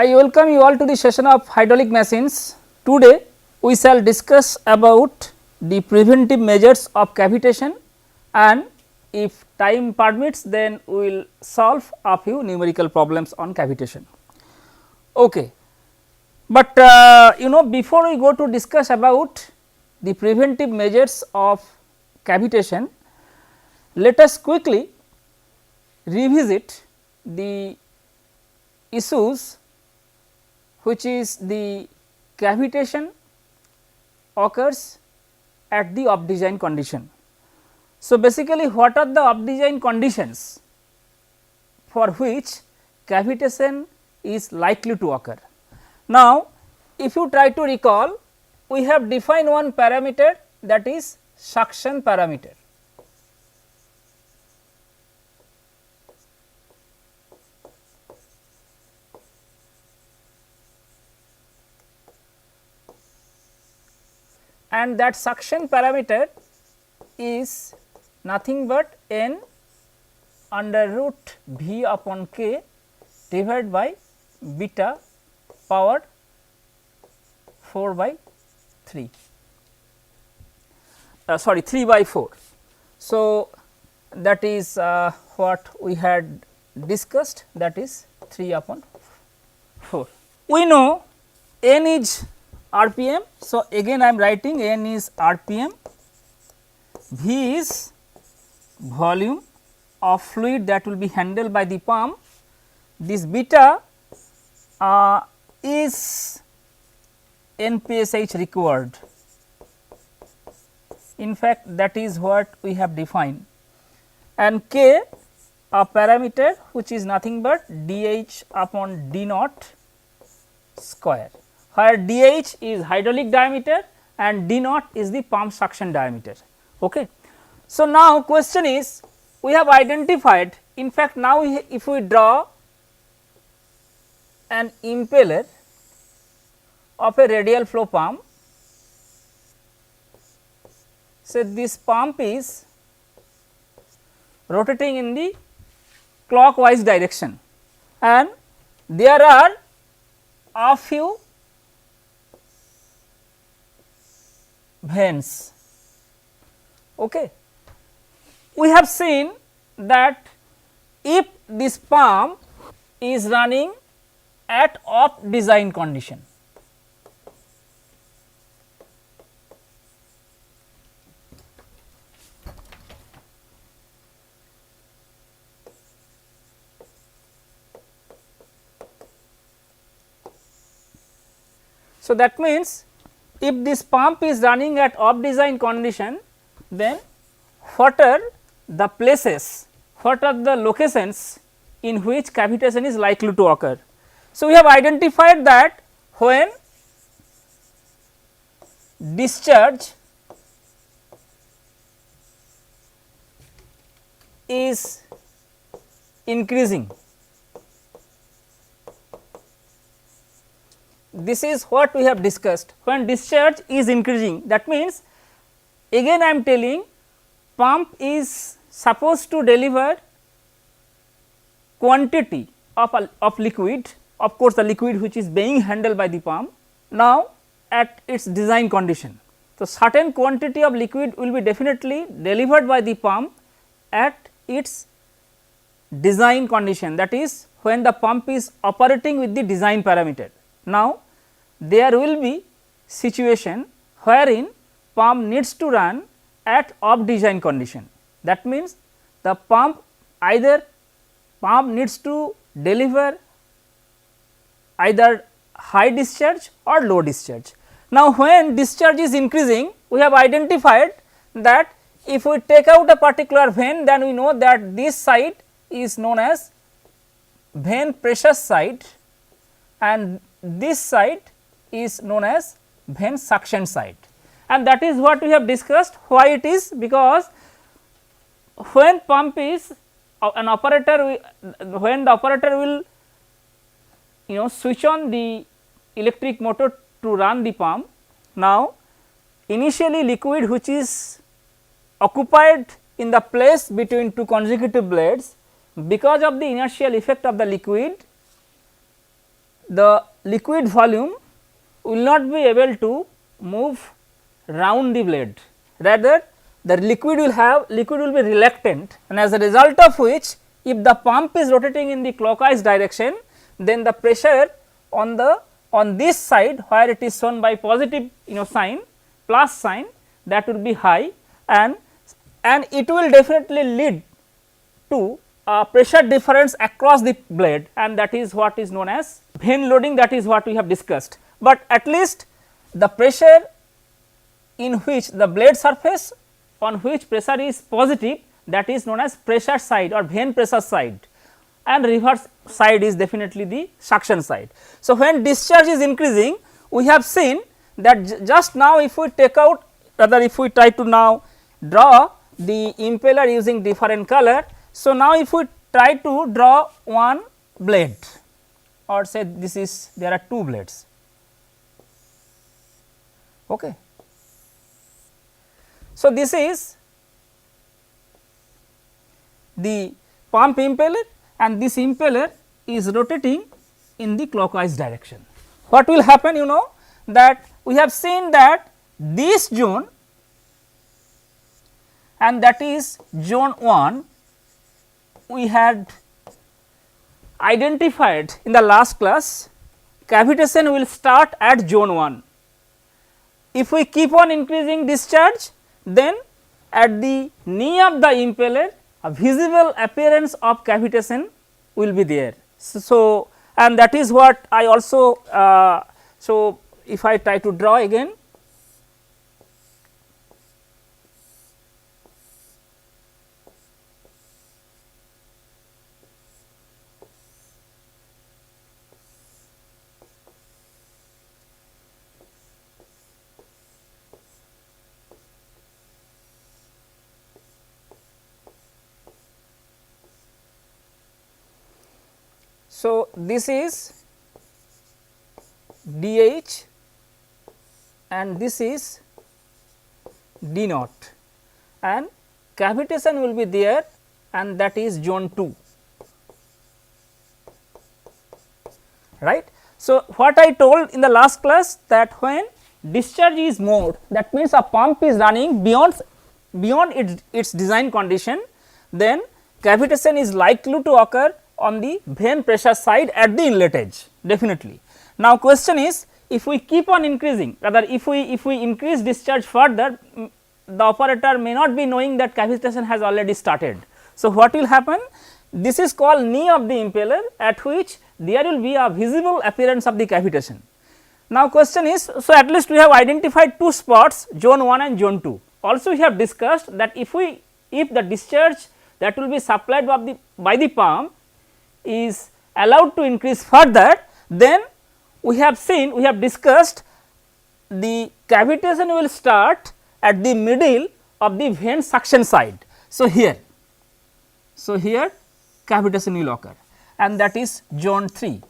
I welcome you all to the session of hydraulic machines. Today we shall discuss about the preventive measures of cavitation, and if time permits then we will solve a few numerical problems on cavitation. Okay. But before we go to discuss about the preventive measures of cavitation, let us quickly revisit the issues which is the cavitation occurs at the off design condition. So, basically what are the off design conditions for which cavitation is likely to occur? Now, if you try to recall, we have defined one parameter, that is suction parameter. And that suction parameter is nothing but n under root v upon k divided by beta power 4 by 3 3 by 4. So, that is what we had discussed, that is 3 upon 4. We know n is RPM. So, again I am writing n is RPM, V is volume of fluid that will be handled by the pump, this beta is NPSH required. In fact, that is what we have defined, and K a parameter which is nothing but dH upon d naught square, where dH is hydraulic diameter and d naught is the pump suction diameter. Okay. So, now question is, we have identified, in fact, now if we draw an impeller of a radial flow pump, so this pump is rotating in the clockwise direction and there are a few vanes. Okay. We have seen that if this pump is running at off design condition, so that means if this pump is running at off design condition, then what are the places, what are the locations in which cavitation is likely to occur. So, we have identified that when discharge is increasing, this is what we have discussed. When discharge is increasing, that means again I am telling pump is supposed to deliver quantity of liquid, of course, the liquid which is being handled by the pump now at its design condition. So, certain quantity of liquid will be definitely delivered by the pump at its design condition, that is when the pump is operating with the design parameter. Now, there will be situation wherein pump needs to run at off design condition. That means, the pump needs to deliver either high discharge or low discharge. Now, when discharge is increasing, we have identified that if we take out a particular vane, then we know that this side is known as vane pressure side and this side is known as vane suction side, and that is what we have discussed. Why it is? Because when pump is when the operator will switch on the electric motor to run the pump. Now, initially liquid which is occupied in the place between two consecutive blades, because of the inertial effect of the liquid, the liquid volume will not be able to move round the blade, rather the liquid will be reluctant, and as a result of which if the pump is rotating in the clockwise direction, then the pressure on this side where it is shown by positive sign, plus sign, that will be high, and it will definitely lead to a pressure difference across the blade, and that is what is known as vane loading, that is what we have discussed. But at least the pressure in which the blade surface on which pressure is positive, that is known as pressure side or vane pressure side, and reverse side is definitely the suction side. So, when discharge is increasing, we have seen that just now if we take out, rather if we try to now draw the impeller using different color. So, now if we try to draw one blade, or say this is, there are two blades. Okay. So, this is the pump impeller, and this impeller is rotating in the clockwise direction. What will happen, that we have seen that this zone, and that is zone 1, we had identified in the last class, cavitation will start at zone 1. If we keep on increasing discharge, then at the knee of the impeller a visible appearance of cavitation will be there. So, and that is what I also, so if I try to draw again, so this is dH and this is d naught, and cavitation will be there, and that is zone 2, right. So, what I told in the last class, that when discharge is more, that means a pump is running beyond its design condition, then cavitation is likely to occur on the vane pressure side at the inlet edge, definitely. Now, question is, if we keep on increasing, rather if we increase discharge further, the operator may not be knowing that cavitation has already started. So, what will happen? This is called knee of the impeller, at which there will be a visible appearance of the cavitation. Now, question is, so at least we have identified two spots, zone 1 and zone 2. Also, we have discussed that if the discharge that will be supplied by the pump is allowed to increase further, then we have discussed the cavitation will start at the middle of the vane suction side. So, here cavitation will occur, and that is zone 3.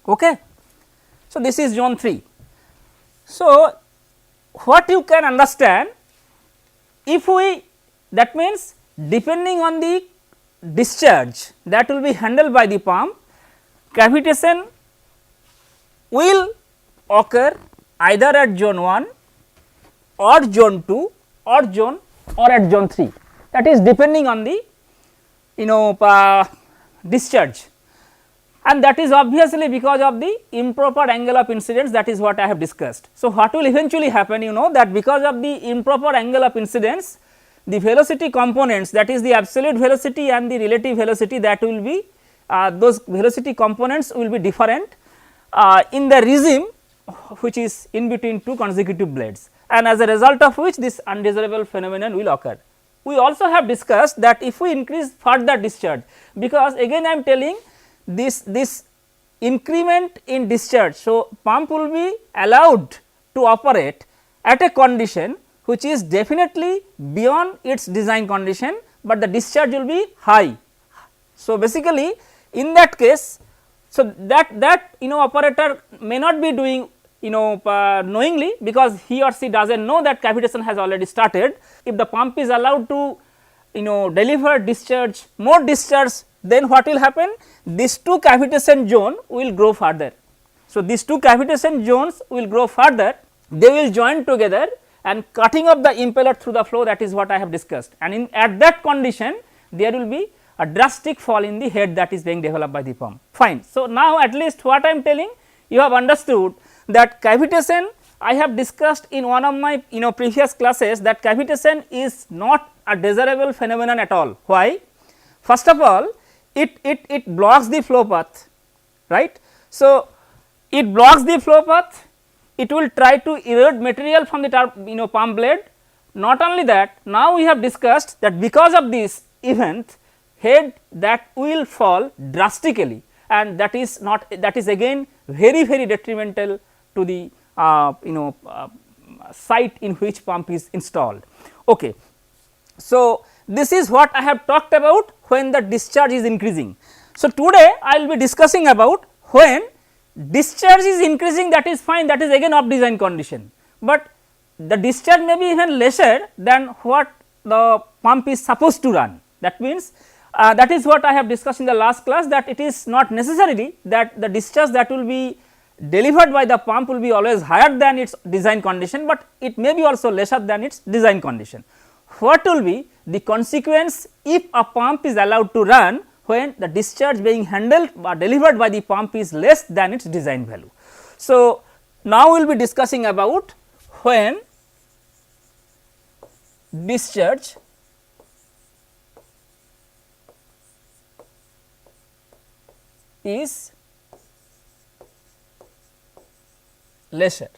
Okay. So, this is zone 3. So, what you can understand, if we, that means depending on the discharge that will be handled by the pump, cavitation will occur either at zone 1 or zone 2 or at zone 3, that is depending on the discharge, and that is obviously because of the improper angle of incidence, that is what I have discussed. So, what will eventually happen, that because of the improper angle of incidence, the velocity components, that is the absolute velocity and the relative velocity, that will be those velocity components will be different in the regime which is in between two consecutive blades, and as a result of which this undesirable phenomenon will occur. We also have discussed that if we increase further discharge, because again I am telling this increment in discharge. So, pump will be allowed to operate at a condition which is definitely beyond its design condition, but the discharge will be high. So, basically in that case, so that operator may not be doing knowingly, because he or she does not know that cavitation has already started. If the pump is allowed to deliver discharge, more discharge, then what will happen? These two cavitation zone will grow further. So, these two cavitation zones will grow further, they will join together and cutting up the impeller through the flow, that is what I have discussed, and at that condition there will be a drastic fall in the head that is being developed by the pump. Fine. So, now at least what I am telling, you have understood that cavitation, I have discussed in one of my previous classes, that cavitation is not a desirable phenomenon at all. Why? First of all, it blocks the flow path, right. So, it blocks the flow path, it will try to erode material from the pump blade. Not only that, now we have discussed that because of this event, head that will fall drastically, and that is not, that is again very detrimental to the site in which pump is installed. Okay. So, this is what I have talked about when the discharge is increasing. So, today I will be discussing about when discharge is increasing, that is fine, that is again off design condition, but the discharge may be even lesser than what the pump is supposed to run. That means, that is what I have discussed in the last class, that it is not necessarily that the discharge that will be delivered by the pump will be always higher than its design condition, but it may be also lesser than its design condition. What will be the consequence if a pump is allowed to run when the discharge being handled or delivered by the pump is less than its design value. So, now we will be discussing about when discharge is lesser.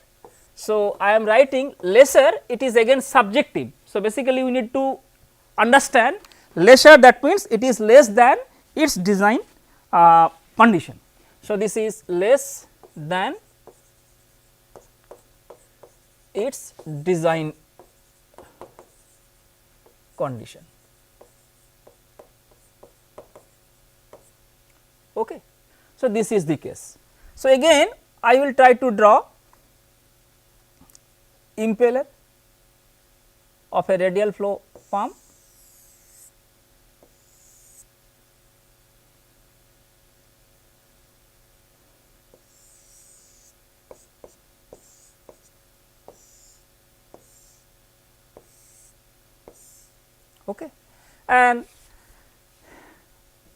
So, I am writing lesser, it is again subjective. So, basically we need to understand lesser, that means it is less than its design condition. So, this is less than its design condition. Okay. So, this is the case. So, again I will try to draw impeller of a radial flow pump. Okay. And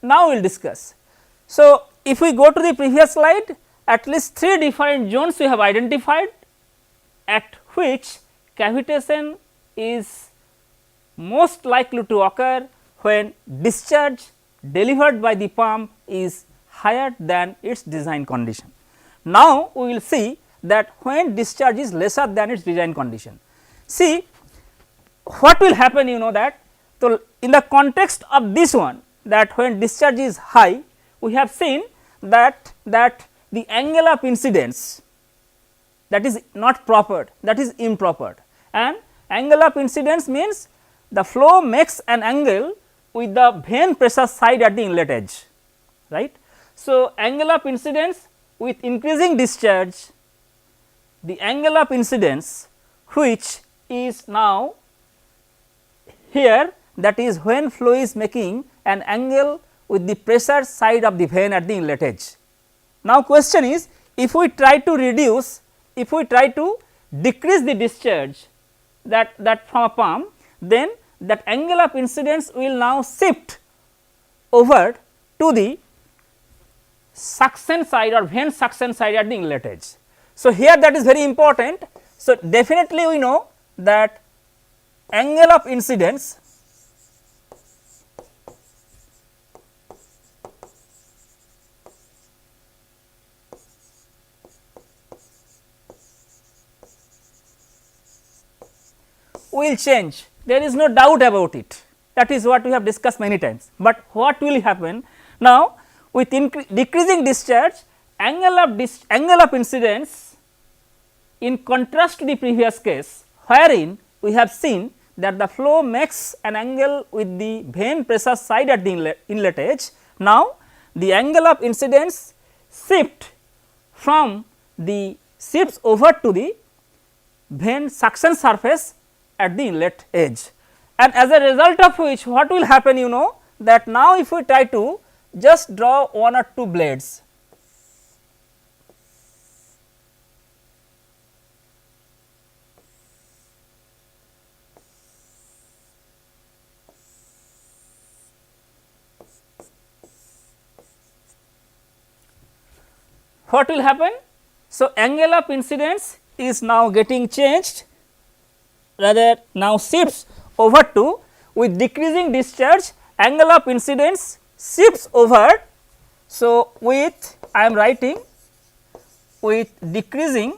now we will discuss. So, if we go to the previous slide, at least 3 different zones we have identified at which cavitation is most likely to occur when discharge delivered by the pump is higher than its design condition. Now, we will see that when discharge is lesser than its design condition. See what will happen, you know that. So, in the context of this one, that when discharge is high, we have seen that the angle of incidence, that is not proper, that is improper, and angle of incidence means the flow makes an angle with the vane pressure side at the inlet edge, right. So, angle of incidence with increasing discharge, the angle of incidence which is now here, that is when flow is making an angle with the pressure side of the vane at the inlet edge. Now, question is, if we try to reduce, if we try to decrease the discharge that from a pump, then that angle of incidence will now shift over to the suction side or vane suction side at the inlet edge. So, here that is very important. So, definitely we know that angle of incidence will change, there is no doubt about it, that is what we have discussed many times. But what will happen now, with decreasing discharge, angle of incidence in contrast to the previous case, wherein we have seen that the flow makes an angle with the vane pressure side at the inlet edge. Now, the angle of incidence shifts over to the vane suction surface at the inlet edge, and as a result of which what will happen, you know, that now if we try to just draw one or two blades, what will happen? So, angle of incidence is now getting changed, rather now shifts over to, with decreasing discharge angle of incidence shifts over. So, with I am writing with decreasing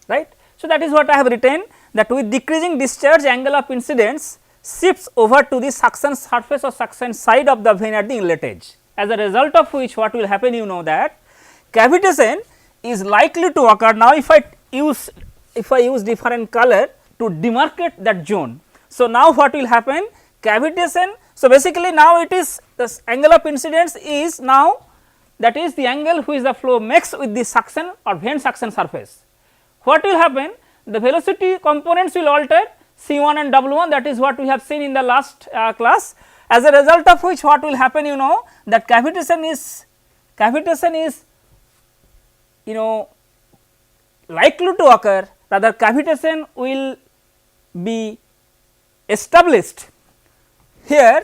right. So, that is what I have written, that with decreasing discharge angle of incidence shifts over to the suction surface or suction side of the vane at the inlet edge, as a result of which what will happen, you know, that cavitation is likely to occur. Now, if I use different color to demarcate that zone. So, now what will happen, cavitation. So, basically now it is the angle of incidence is now, that is the angle which the flow makes with the suction or vane suction surface. What will happen, the velocity components will alter C1 and W1, that is what we have seen in the last class, as a result of which what will happen, you know, that cavitation is you know likely to occur, rather cavitation will be established here,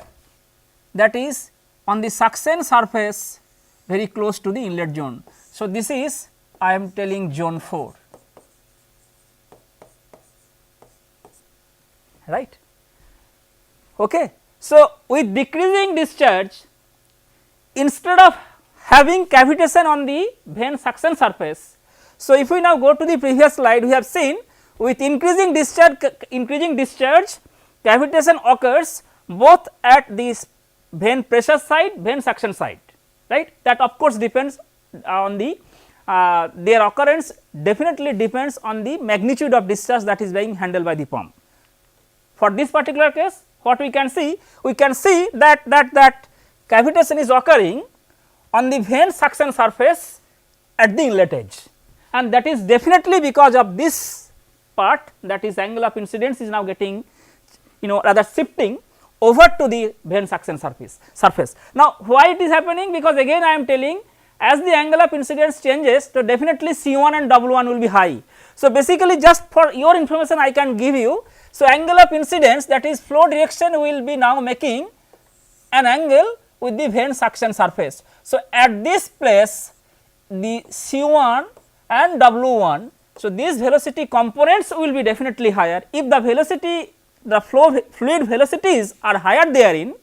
that is on the suction surface very close to the inlet zone. So, this is I am telling zone 4, right. Okay. So, with decreasing discharge, instead of having cavitation on the vane suction surface. So, if we now go to the previous slide, we have seen with increasing discharge cavitation occurs both at the vane pressure side, vane suction side, right. That of course depends on the their occurrence definitely depends on the magnitude of discharge that is being handled by the pump. For this particular case, what we can see? We can see that cavitation is occurring on the vane suction surface at the inlet edge, and that is definitely because of this part, that is angle of incidence is now getting, you know, rather shifting over to the vane suction surface. Now, why it is happening? Because again I am telling, as the angle of incidence changes, so definitely C1 and W1 will be high. So, basically just for your information I can give you. So, angle of incidence, that is flow direction, will be now making an angle with the vane suction surface. So, at this place the C1 and W1, so these velocity components will be definitely higher. If the velocity, the fluid velocities are higher therein,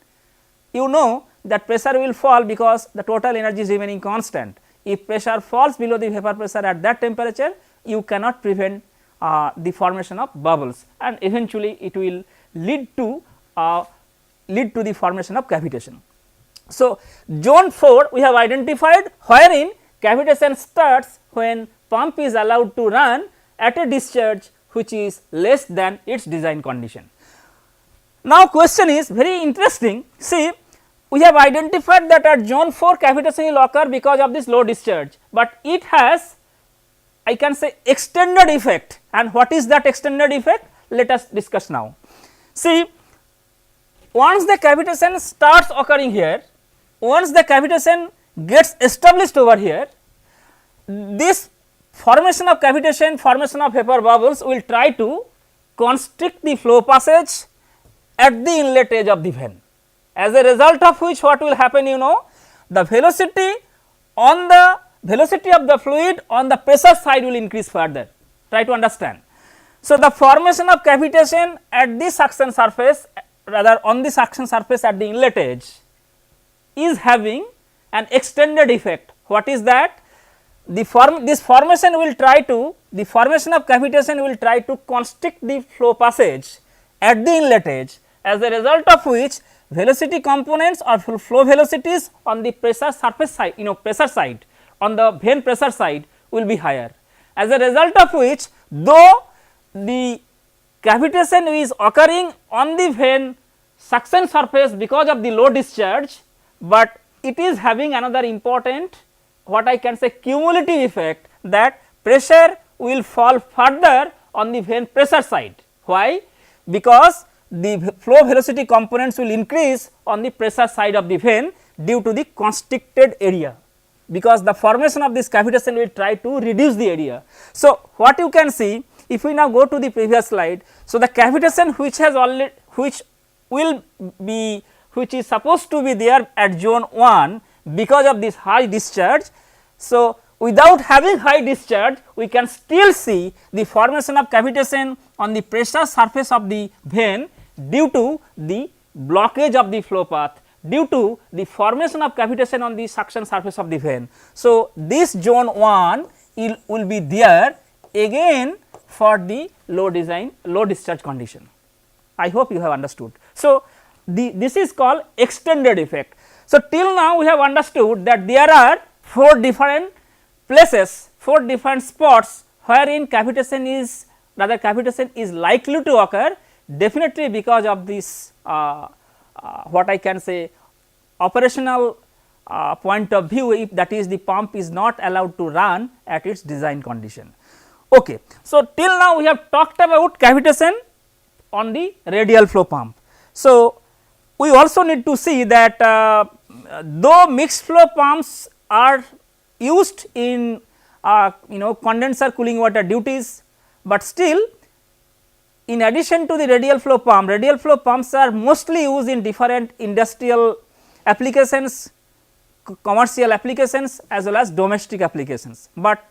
you know that pressure will fall because the total energy is remaining constant. If pressure falls below the vapor pressure at that temperature, you cannot prevent the formation of bubbles, and eventually it will lead to the formation of cavitation. So, zone 4 we have identified wherein cavitation starts when pump is allowed to run at a discharge which is less than its design condition. Now, question is very interesting. See, we have identified that at zone 4 cavitation will occur because of this low discharge, but it has, I can say, extended effect. And what is that extended effect? Let us discuss now. See, once the cavitation starts occurring here, once the cavitation gets established over here, this formation of cavitation, formation of vapor bubbles will try to constrict the flow passage at the inlet edge of the vane. As a result of which what will happen, you know, the velocity on the velocity of the fluid on the pressure side will increase further. Try to understand. So, the formation of cavitation at the suction surface, rather on the suction surface at the inlet edge is having an extended effect. What is that? This formation will try to, the formation of cavitation will try to constrict the flow passage at the inlet edge, as a result of which velocity components or flow velocities on the pressure surface side, pressure side, on the vane pressure side will be higher. As a result of which, though the cavitation is occurring on the vane suction surface because of the low discharge, but it is having another important, what I can say, cumulative effect, that pressure will fall further on the vane pressure side. Why? Because the flow velocity components will increase on the pressure side of the vane due to the constricted area, because the formation of this cavitation will try to reduce the area. So, what you can see, if we now go to the previous slide, so the cavitation which has already, which is supposed to be there at zone 1 because of this high discharge. So, without having high discharge, we can still see the formation of cavitation on the pressure surface of the vane due to the blockage of the flow path, due to the formation of cavitation on the suction surface of the vane. So, this zone 1 will be there again for the low discharge condition. I hope you have understood. So, this is called extended effect. So, till now we have understood that there are 4 different places, 4 different spots wherein cavitation is, rather cavitation is likely to occur, definitely because of this what I can say, operational point of view, if that is the pump is not allowed to run at its design condition. Okay. So, till now we have talked about cavitation on the radial flow pump. So, we also need to see that though mixed flow pumps are used in condenser cooling water duties, but still in addition to the radial flow pumps are mostly used in different industrial applications, commercial applications as well as domestic applications. But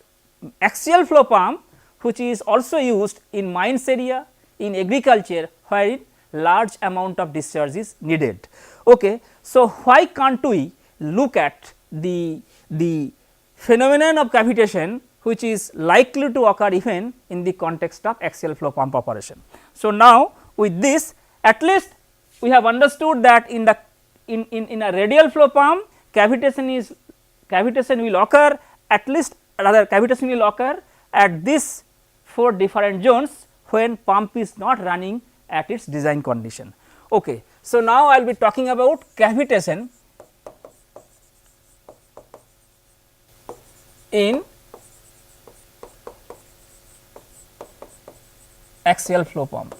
axial flow pump, which is also used in mines area, in agriculture, where large amount of discharge is needed. Okay. So, why can't we look at the phenomenon of cavitation which is likely to occur even in the context of axial flow pump operation. So, now with this, at least we have understood that in the in a radial flow pump, cavitation will occur, at least rather cavitation will occur at these 4 different zones when pump is not running at its design condition. Okay. So, now I will be talking about cavitation in axial flow pump,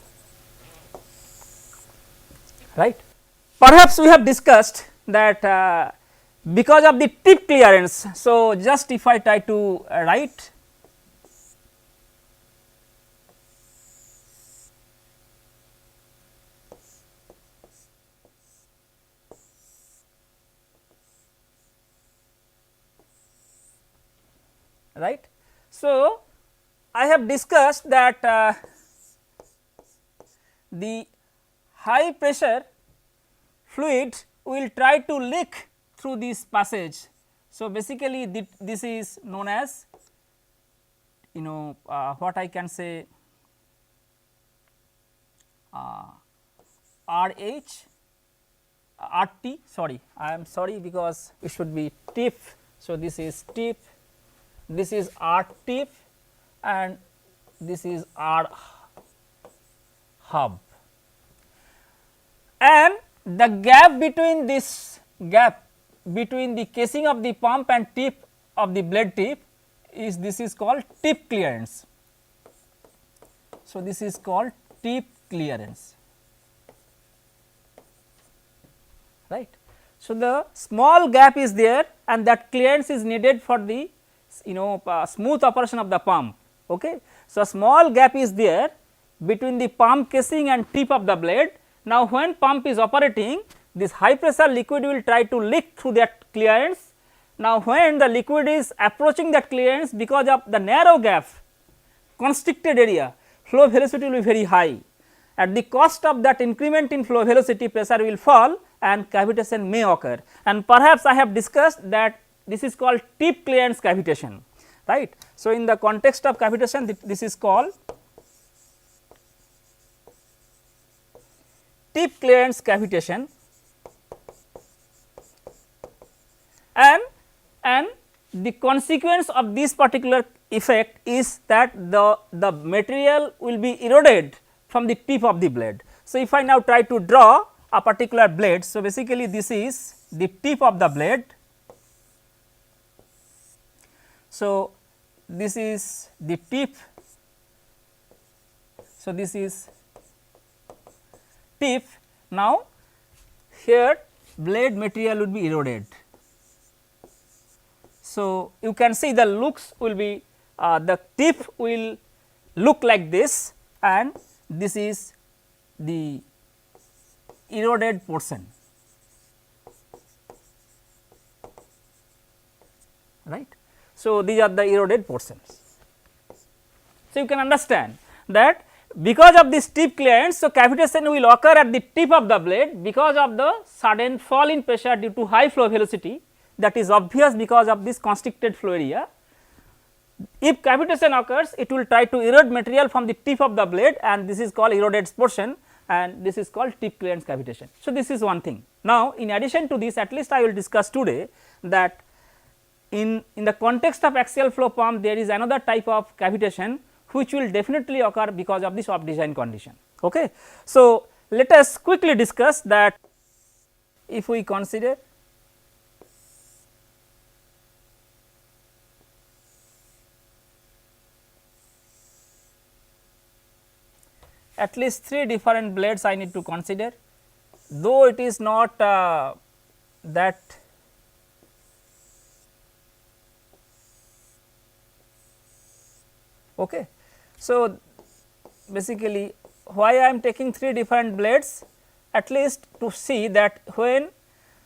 right. Perhaps we have discussed that because of the tip clearance. So, just if I try to write right. So, I have discussed that the high pressure fluid will try to leak through this passage. So, basically this is known as what I can say RH RT, sorry, I am sorry because it should be tip. So, this is tip, this is R tip and this is R hub, and the gap between the casing of the pump and tip of the blade tip is, this is called tip clearance. So, this is called tip clearance, right. So, the small gap is there and that clearance is needed for the smooth operation of the pump. Okay. So, a small gap is there between the pump casing and tip of the blade. Now, when pump is operating, this high pressure liquid will try to leak through that clearance. Now, when the liquid is approaching that clearance, because of the narrow gap constricted area, flow velocity will be very high. At the cost of that increment in flow velocity, pressure will fall and cavitation may occur, and perhaps I have discussed that this is called tip clearance cavitation, right. So, in the context of cavitation, this is called tip clearance cavitation, and the consequence of this particular effect is that the material will be eroded from the tip of the blade. So, if I now try to draw a particular blade, so basically this is the tip of the blade. So, this is the tip. So, this is tip. Now, here blade material would be eroded. So, you can see the looks will be the tip will look like this, and this is the eroded portion, right. So, these are the eroded portions. So, you can understand that because of this tip clearance, so cavitation will occur at the tip of the blade because of the sudden fall in pressure due to high flow velocity, that is obvious because of this constricted flow area. If cavitation occurs, it will try to erode material from the tip of the blade, and this is called eroded portion, and this is called tip clearance cavitation. So, this is one thing. Now, in addition to this, at least I will discuss today that in the context of axial flow pump, there is another type of cavitation which will definitely occur because of this off design condition. Okay. So, let us quickly discuss that. If we consider at least 3 different blades I need to consider, though it is not that okay. So, basically why I am taking 3 different blades, at least to see that when.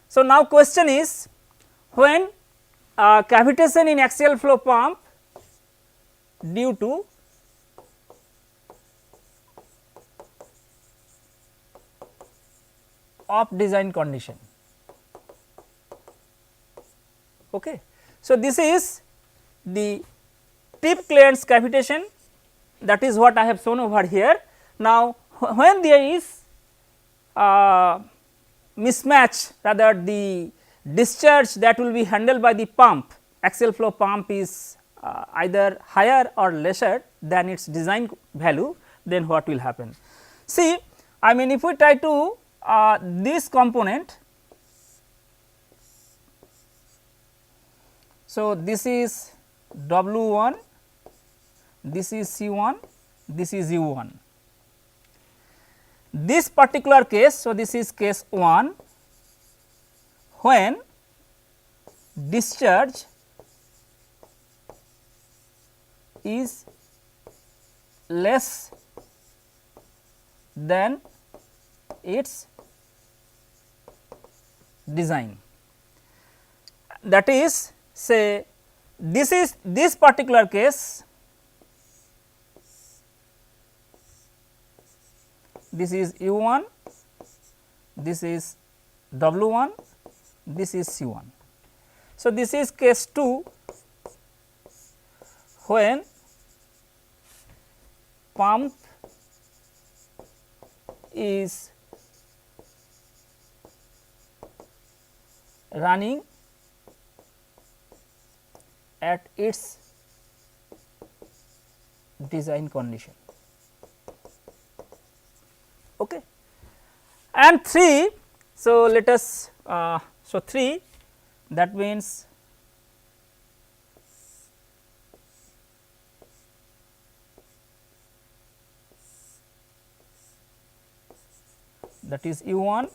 So, now question is, when cavitation in axial flow pump due to off design condition. Okay. So, this is the tip clearance cavitation, that is what I have shown over here. Now, when there is mismatch, rather the discharge that will be handled by the pump, axial flow pump is either higher or lesser than its design value, then what will happen? See, I mean if we try to this component. So, this is W1, this is C1, this is U1. This particular case, so this is case 1, when discharge is less than its design. That is, say this is this particular case, this is U1, this is W1, this is C1. So, this is case 2 when pump is running at its design condition. Okay. And 3, so let us so 3, that means that is U1,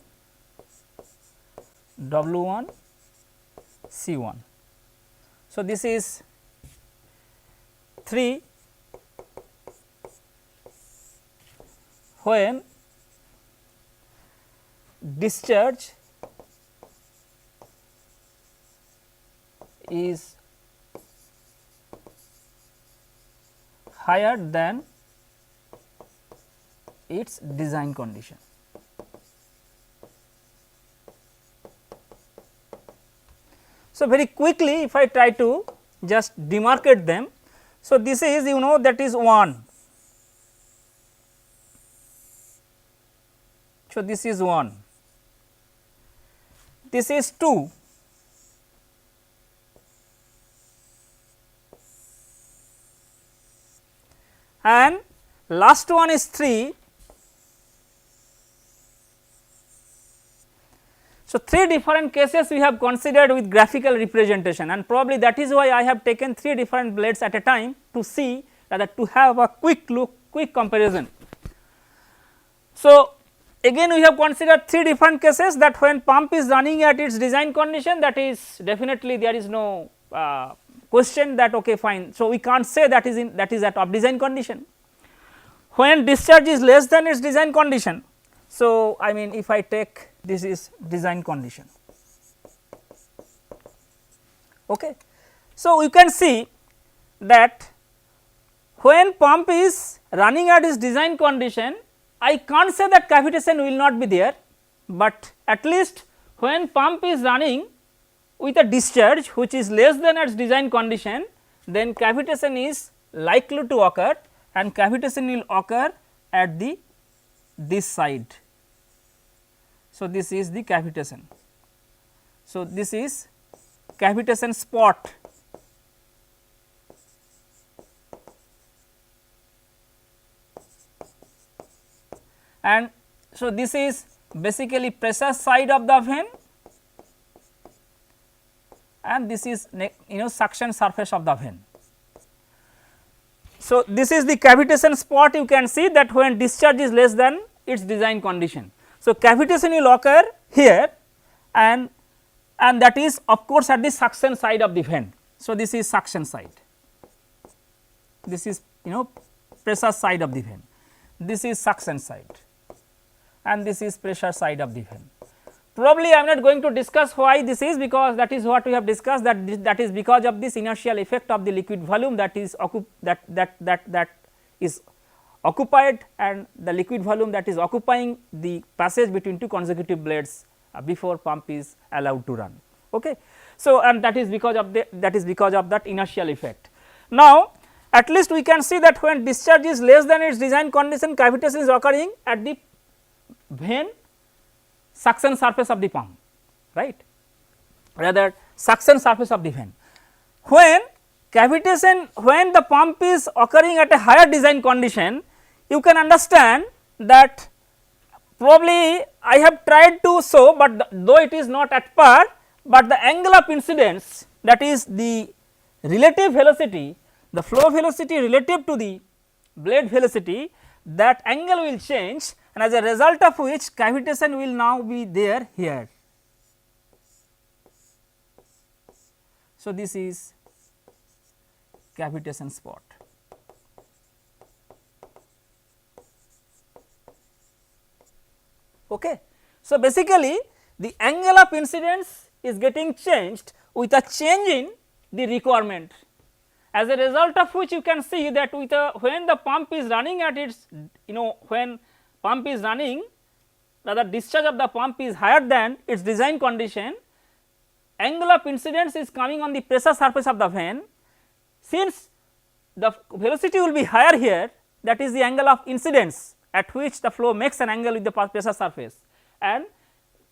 W1, C1. So, this is 3 when discharge is higher than its design condition. So, very quickly if I try to just demarcate them. So, this is you know that is 1. So, this is 1, this is 2, and last one is 3. So, 3 different cases we have considered with graphical representation, and probably that is why I have taken 3 different blades at a time to see rather to have a quick look, quick comparison. So, again we have considered 3 different cases, that when pump is running at its design condition, that is definitely there is no question that okay fine. So, we can't say that is at of design condition. When discharge is less than its design condition. So, I mean if I take this is design condition. Okay. So, you can see that when pump is running at its design condition, I can't say that cavitation will not be there, but at least when pump is running with a discharge which is less than its design condition, then cavitation is likely to occur, and cavitation will occur at this side. So, this is the cavitation. So, this is cavitation spot, and so this is basically pressure side of the vane, and this is suction surface of the vane. So, this is the cavitation spot. You can see that when discharge is less than its design condition. So, cavitation will occur here, and that is of course at the suction side of the vane. So, this is suction side, this is pressure side of the vane, this is suction side, and this is pressure side of the vane. Probably I am not going to discuss why this is, because that is what we have discussed, that is because of this inertial effect of the liquid volume that is occupied, and the liquid volume that is occupying the passage between 2 consecutive blades before pump is allowed to run. Okay. So, and that is because of that inertial effect. Now, at least we can see that when discharge is less than its design condition, cavitation is occurring at the vane suction surface of the pump, right, rather suction surface of the vane. When cavitation, when the pump is occurring at a higher design condition, you can understand that probably I have tried to show, but though it is not at par, but the angle of incidence, that is the relative velocity, the flow velocity relative to the blade velocity, that angle will change, and as a result of which cavitation will now be there here. So, this is cavitation spot. Okay. So, basically the angle of incidence is getting changed with a change in the requirement, as a result of which you can see that with when the pump is running at its when pump is running, rather discharge of the pump is higher than its design condition, angle of incidence is coming on the pressure surface of the vane. Since the velocity will be higher here, that is the angle of incidence at which the flow makes an angle with the pressure surface, and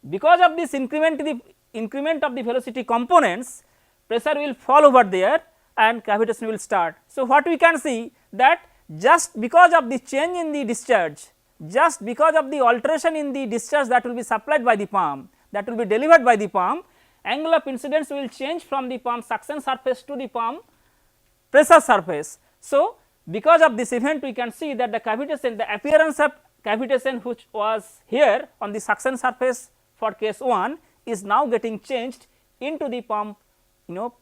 because of this increment of the velocity components, pressure will fall over there and cavitation will start. So, what we can see that just because of the change in the discharge, just because of the alteration in the discharge that will be supplied by the pump, that will be delivered by the pump, angle of incidence will change from the pump suction surface to the pump pressure surface. So, because of this event we can see that the cavitation, the appearance of cavitation which was here on the suction surface for case 1 is now getting changed into the pump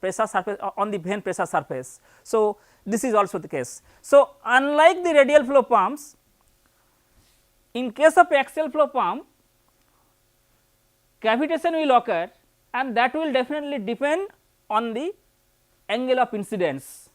pressure surface on the vane pressure surface. So, this is also the case. So, unlike the radial flow pumps, in case of axial flow pump, cavitation will occur, and that will definitely depend on the angle of incidence,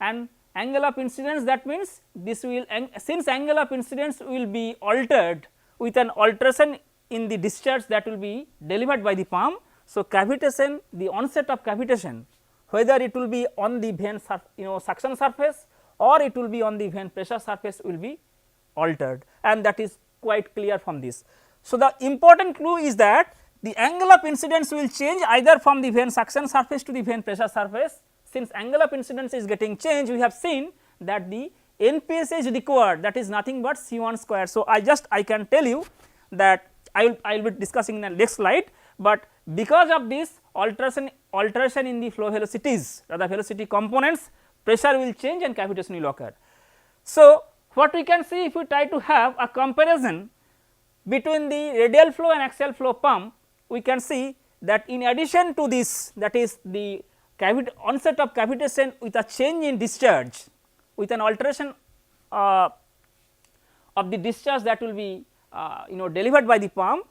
and angle of incidence, that means this will, since angle of incidence will be altered with an alteration in the discharge that will be delivered by the pump. So, cavitation, the onset of cavitation, whether it will be on the vane suction surface or it will be on the vane pressure surface, will be altered, and that is quite clear from this. So, the important clue is that the angle of incidence will change either from the vane suction surface to the vane pressure surface. Since angle of incidence is getting changed, we have seen that the NPSH required, that is nothing but C1 square. So, I can tell you that I will be discussing in the next slide, but because of this alteration in the flow velocities or the velocity components, pressure will change and cavitation will occur. So, what we can see, if we try to have a comparison between the radial flow and axial flow pump, we can see that in addition to this, that is the onset of cavitation with a change in discharge, with an alteration of the discharge that will be delivered by the pump,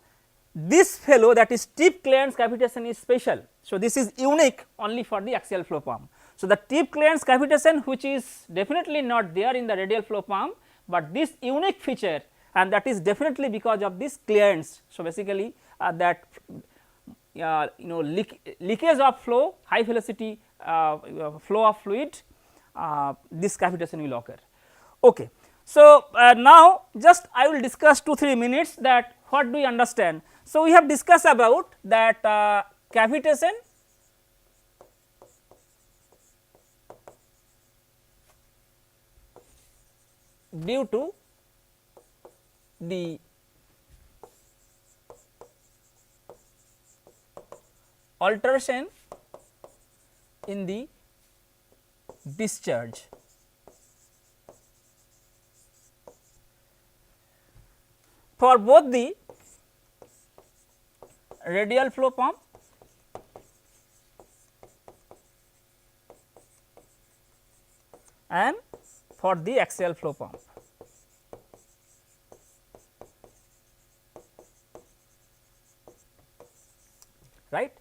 this fellow, that is tip clearance cavitation, is special. So, this is unique only for the axial flow pump. So, the tip clearance cavitation, which is definitely not there in the radial flow pump, but this unique feature, and that is definitely because of this clearance. So, basically that leakage of flow, high velocity flow of fluid, this cavitation will occur. Okay. So, now just I will discuss 2-3 minutes that what do we understand. So, we have discussed about that cavitation due to the alteration in the discharge. For both the radial flow pump and for the axial flow pump. Right.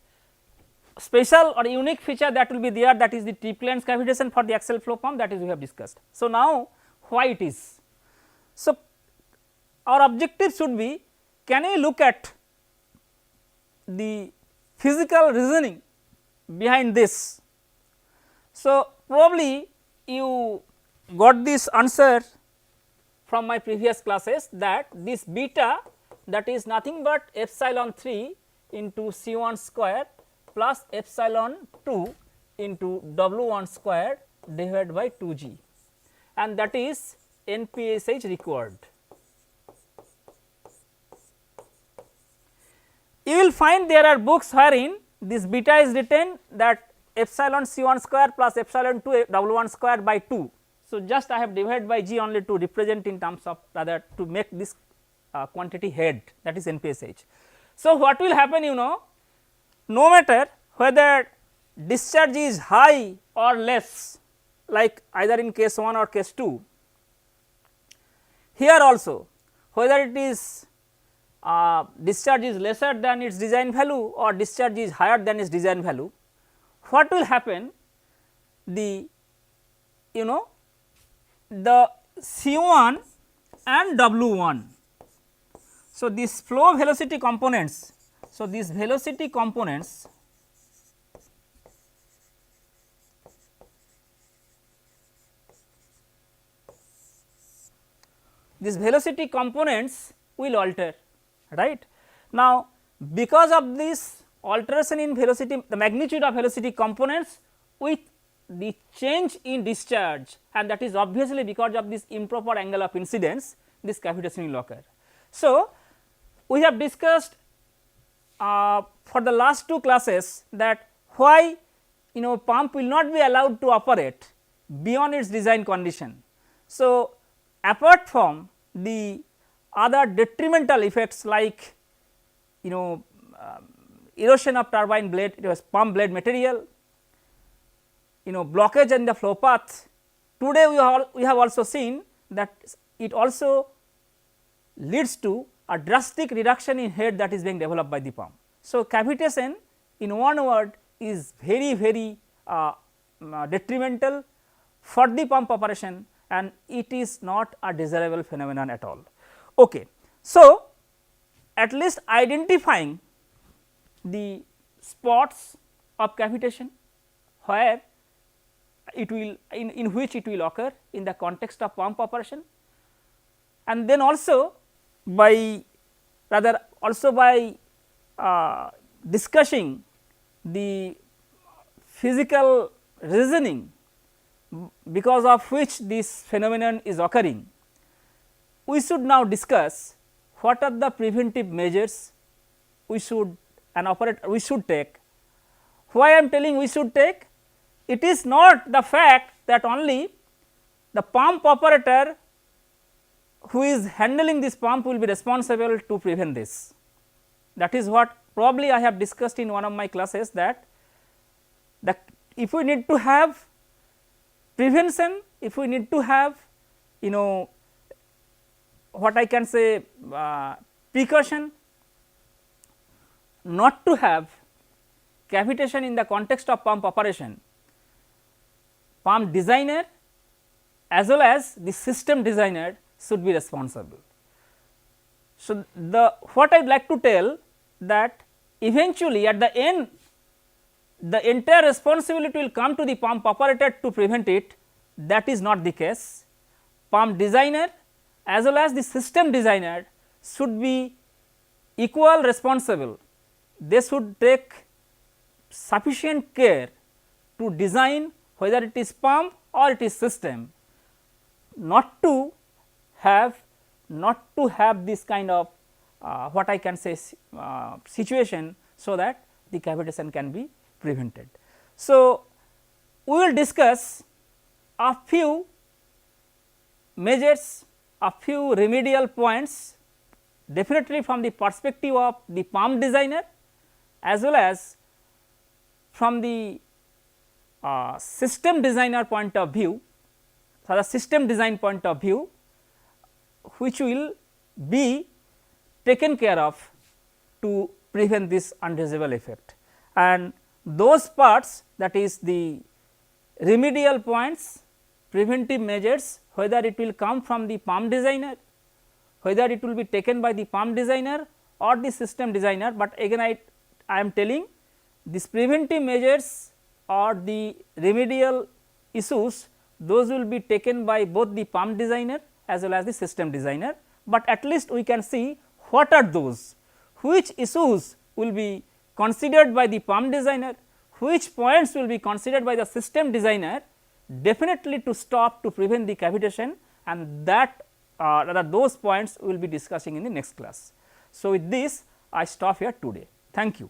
Special or unique feature that will be there, that is the tip clearance cavitation for the axial flow pump, that is we have discussed. So, now why it is? So, our objective should be, can we look at the physical reasoning behind this. So, probably you got this answer from my previous classes, that this beta, that is nothing but epsilon 3 into C1 square plus epsilon 2 into W1 square divided by 2g, and that is NPSH required. You will find there are books wherein this beta is written that epsilon C1 square plus epsilon 2 W1 square by 2. So, just I have divided by g only to represent in terms of, rather to make this quantity head, that is NPSH. So, what will happen, no matter whether discharge is high or less, like either in case 1 or case 2, here also whether it is discharge is lesser than its design value or discharge is higher than its design value, what will happen, the the C1 and W1. So, this flow velocity components, so these velocity components will alter, right. Now, because of this alteration in velocity, the magnitude of velocity components with the change in discharge, and that is obviously because of this improper angle of incidence, this cavitation will occur. So, we have discussed for the last 2 classes that why pump will not be allowed to operate beyond its design condition. So, apart from the other detrimental effects like erosion of turbine blade, it was pump blade material, blockage in the flow path. Today we have also seen that it also leads to a drastic reduction in head that is being developed by the pump. So, cavitation in one word is very detrimental for the pump operation, and it is not a desirable phenomenon at all. Okay. So, at least identifying the spots of cavitation where it will in which it will occur in the context of pump operation, and then also by discussing the physical reasoning because of which this phenomenon is occurring, we should now discuss what are the preventive measures we should take. Why I am telling we should take? It is not the fact that only the pump operator who is handling this pump will be responsible to prevent this. That is what probably I have discussed in one of my classes, that if we need to have prevention, if we need to have what I can say precaution not to have cavitation in the context of pump operation, pump designer as well as the system designer should be responsible. So, what I would like to tell that eventually at the end the entire responsibility will come to the pump operator to prevent it. That is not the case. Pump designer as well as the system designer should be equal responsible. They should take sufficient care to design whether it is pump or it is system, not to have this kind of what I can say situation, so that the cavitation can be prevented. So, we will discuss a few measures, a few remedial points, definitely from the perspective of the pump designer as well as from the system designer point of view, for the system design point of view, which will be taken care of to prevent this undesirable effect. And those parts, that is the remedial points, preventive measures, whether it will come from the pump designer, whether it will be taken by the pump designer or the system designer, but again I am telling these preventive measures or the remedial issues, those will be taken by both the pump designer as well as the system designer, but at least we can see what are those, which issues will be considered by the pump designer, which points will be considered by the system designer, definitely to stop, to prevent the cavitation, and that those points we will be discussing in the next class. So, with this I stop here today. Thank you.